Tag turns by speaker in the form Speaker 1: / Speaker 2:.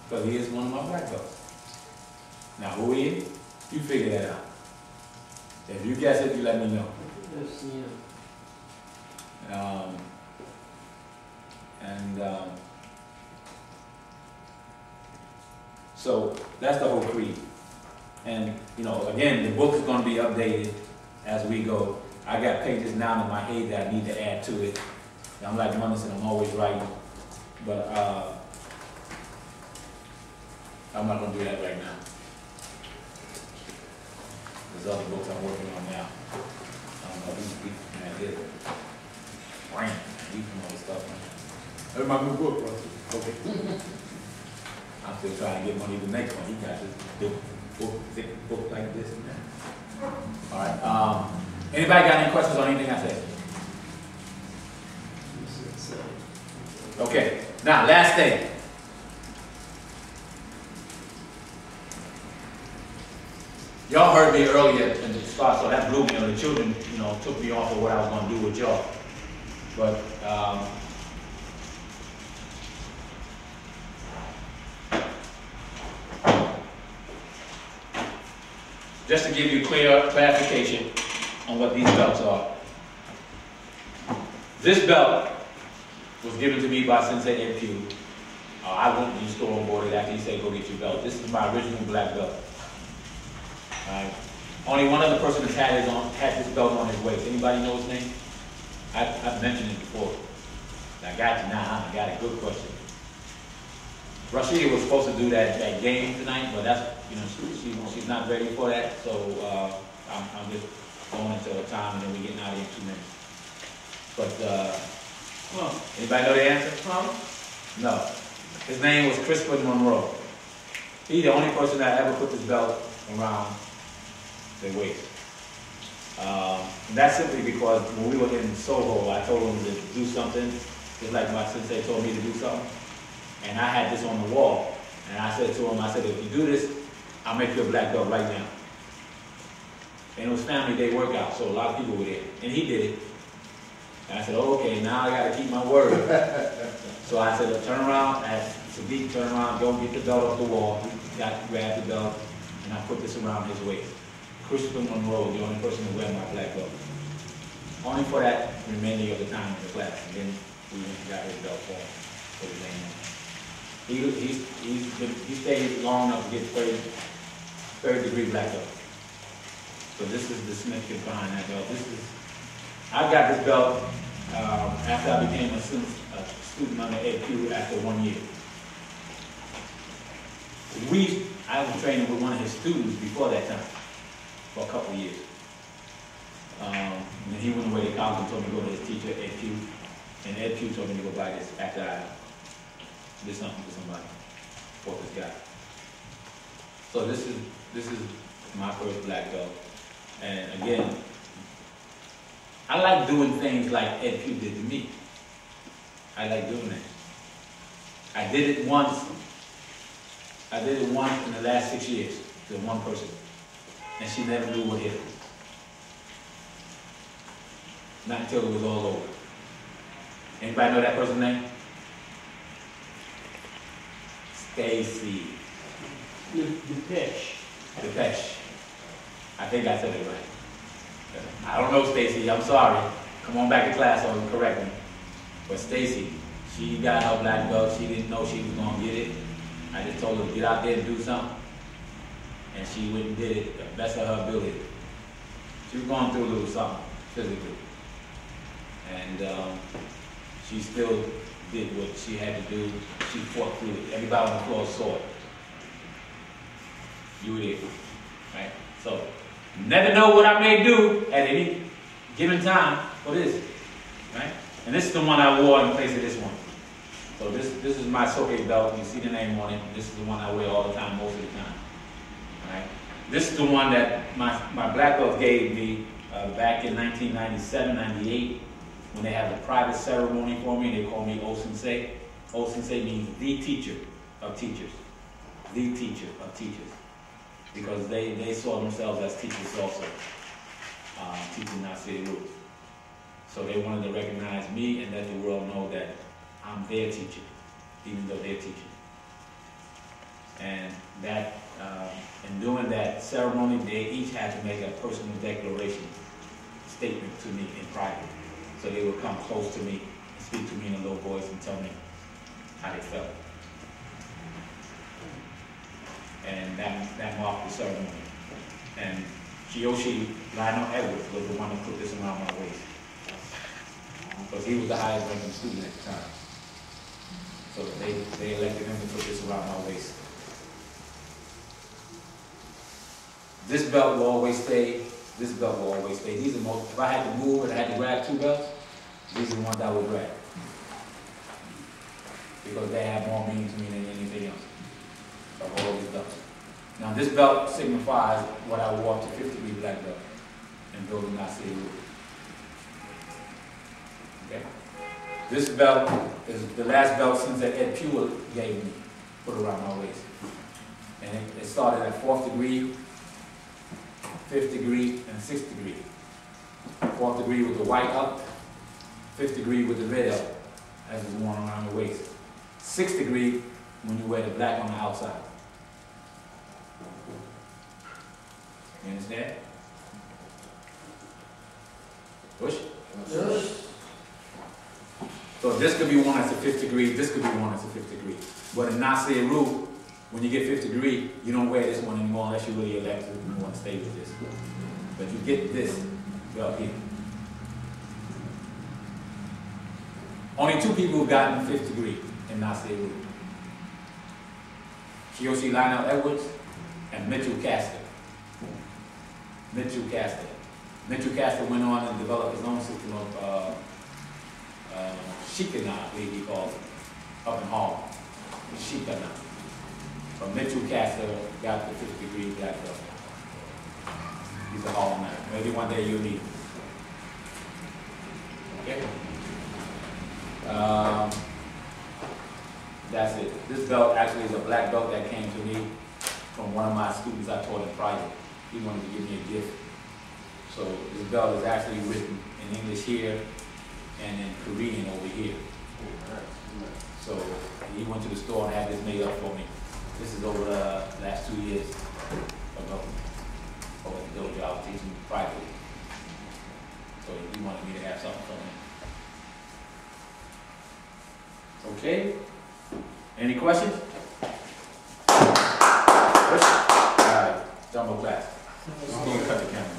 Speaker 1: Because he is one of my black belts. Now who he is, you figure that out. If you guess it, you let me know.
Speaker 2: Yes, yeah.
Speaker 1: So that's the whole creed. And you know, again, the book is going to be updated as we go. I got pages now in my head that I need to add to it. I'm like Munison, I'm always writing, but I'm not going to do that right now. There's other books I'm working on now. I don't know, man, I did it. Brand, you can all this stuff. That's my new book, bro. Okay. I'm still trying to get money to the next one. He got this big book, thick book like this and that. All right. Anybody got any questions on anything I said? Okay. Now, last thing. Y'all heard me earlier in the start, so that blew me. The children, you know, took me off of what I was going to do with y'all. But just to give you clarification on what these belts are. This belt was given to me by Sensei Ed Pugh. I went to the store and bought it after he said, go get your belt. This is my original black belt. Right. Only one other person that's had this belt on his waist. Anybody know his name? I've mentioned it before. I got you now. I got a good question. Rashida was supposed to do that game tonight, but that's, you know, she's not ready for that. So I'm just going into a time and then we're getting out of here in 2 minutes. But anybody know the answer? No. His name was Crispin Monroe. He's the only person that ever put this belt around their waist. And that's simply because when we were in Soho, I told him to do something, just like my sensei told me to do something. And I had this on the wall. And I said to him, I said, if you do this, I'll make you a black belt right now. And it was family day workout, so a lot of people were there. And he did it. And I said, oh, okay, now I got to keep my word. So I said, turn around. I had Sadiq turn around, go get the belt off the wall. He grabbed the belt, and I put this around his waist. Crispin Monroe, the only person who wear my black belt. Only for that remaining of the time in the class. And then we got his belt for his name. He stayed long enough to get third degree black belt. So this is the significance behind that belt. I got this belt after I became a student under Ed Pugh after 1 year. I was training with one of his students before that time, for a couple of years. And he went away to college and told me to go to his teacher, Ed Pugh. And Ed Pugh told me to go buy this after I did something to somebody, for this guy. So this is my first black belt. And again, I like doing things like Ed Pugh did to me. I like doing that. I did it once in the last 6 years to one person. And she never knew what hit her. Not until it was all over. Anybody know that person's name? Stacy. Depeche. I think I said it right. I don't know Stacy, I'm sorry. Come on back to class or correct me. But Stacy, she got her black belt. She didn't know she was going to get it. I just told her to get out there and do something. And she went and did it, the best of her ability. She was going through a little something physically. And she still did what she had to do. She fought through it. Everybody on the floor saw it. You were there, right? So, you never know what I may do at any given time for this, right? And this is the one I wore in place of this one. So this is my Soke belt. You see the name on it. This is the one I wear all the time, most of the time, right? This is the one that my black belt gave me back in 1997, 98, when they had a private ceremony for me. They called me O-Sensei. O-Sensei means the teacher of teachers. The teacher of teachers. Because they saw themselves as teachers also, teaching Nasir Ryu. So they wanted to recognize me and let the world know that I'm their teacher, even though they're teaching. ceremony, they each had to make a personal declaration statement to me in private. So they would come close to me and speak to me in a low voice and tell me how they felt. And that marked the ceremony. And Kiyoshi Lionel Edwards was the one who put this around my waist. Because he was the highest ranking student at the time. So they elected him to put this around my waist. This belt will always stay. This belt will always stay. These are most, if I had to move and I had to grab two belts, these are the ones I would grab. Because they have more meaning to me than anything else. Of all these belts. Now this belt signifies what I wore up to 5th degree black belt in building Nasir Ryu. Okay. This belt is the last belt since that Ed Pure gave me, put around my waist. And it started at 4th degree, 5th degree, and 6th degree. 4th degree with the white up, 5th degree with the red up, as is worn around the waist. 6th degree when you wear the black on the outside. You understand? Push? Yes. So this could be worn as a 5th degree, this could be worn as a 5th degree. But in Nasir Ryu, when you get 5th degree, you don't wear this one anymore unless you really elect to want to stay with this. But you get this belt here. Only 2 people have gotten 5th degree in Nasir Ryu. Kiyoshi Lionel Edwards and Mitchell Caster. Mitchell Caster. Mitchell Caster went on and developed his own system of Shikana, I believe he called it, up in Harlem. Shikana. But Mitchell Caster got the 5th degree black belt. He's a Harlem man. Maybe one day you'll meet him. Okay? That's it. This belt actually is a black belt that came to me from one of my students I taught in private. He wanted to give me a gift. So this belt is actually written in English here and in Korean over here. So he went to the store and had this made up for me. This is over the last 2 years ago. Over at the dojo, I was teaching privately. So he wanted me to have something for me. Okay? Any questions? All right, jumbo class. You can cut the camera.